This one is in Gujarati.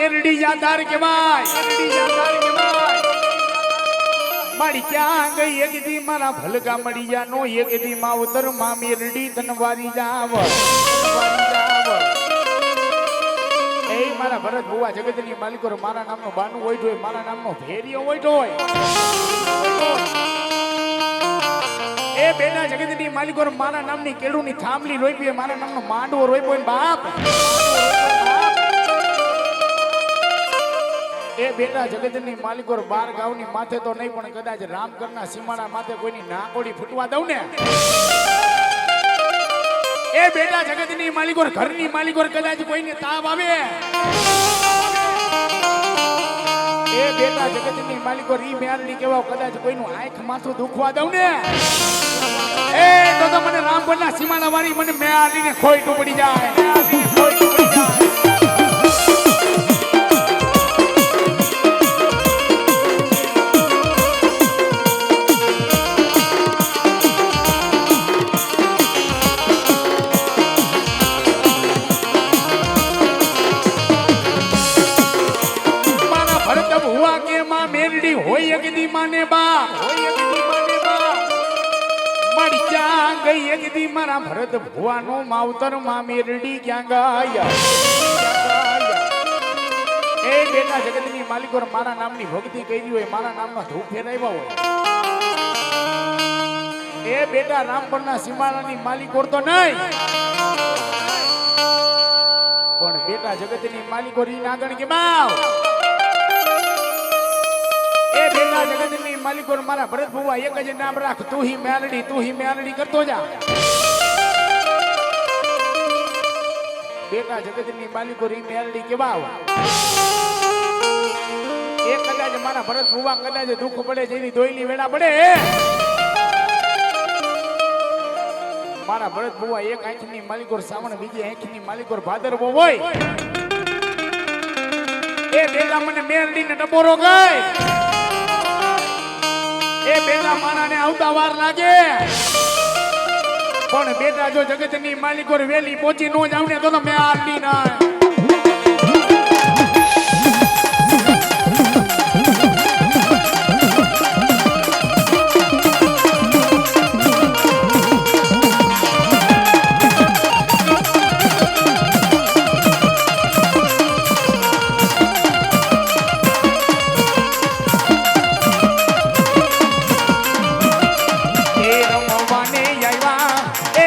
મેરડી યાદાર કહેવાય મારી ક્યાં ગઈ એક દી મારા ભલગા મળિયા નો એક દી માવતર માં મેરડી તનવારી જાવ એ મારા ભરત બુવા જગતની માલિકો મારા નામનો બાનુ હોય હોય મારા નામનો ભેરિયો હોય હોય એ બેટા જગતની માલિકો મારા નામની કેળુની થાંભલી રોઈપી મારા નામનો માંડવો રોઈપો બાપ એ બેટા જગતની માલિકો બાર ગાવની માથે તો નહીં પણ કદાચ રામકરના સીમાડા માથે કોઈની નાકોડી ફૂટવા દઉં ને એ બેટા જગતની માલિકો ઘરની માલિકો કદાચ કોઈને તાવ આવે એ બેટા જગતની માલિકો રી મેરડી કેવા કદાચ કોઈનું આંખ માથું દુખવા દઉં ને એ તો મને રામપરના સીમાડા વાળી મને મેરડીને ખોઈ ટુકડી જાય હોય એકદી માને બા મારી ક્યાં ગઈ એકદી મારા ભરત ભુવાનો માવતર માં મેરડી ક્યાં ગયા એ બેટા જગતની માલિકો મારા નામની ભક્તિ કરી હોય મારા નામનો ધૂપ ફેરાવ્યા હોય એ બેટા રામપરના સીમાડાની માલિકો તો નહીં પણ બેટા જગતની માલિકો રી નાગણ કે બાવ એ બેટા જગતની માલિકો મારા ભરત ભુવા એક જ નામ રાખ તું હી મેલડી કરતો જા બેટા જગતની માલિકો રી મેલડી કેવા એ કદાચ મારા ભરત ભુવા કદાચ દુઃખ પડે જેની દોયલી વેડા પડે મારા ભરત ભુવા એક આંખની માલિકો સાવણ બીજી આંખની માલિકો ભાદરવો હોય એ બેટા મને મેલડીને ટપોરો ગઈ એ બેટા માણાને આવતા વાર લાગે પણ બેટા જો જગતની માલિકો વેલી પહોંચી નો જાવ ને તો મેં આરડી ના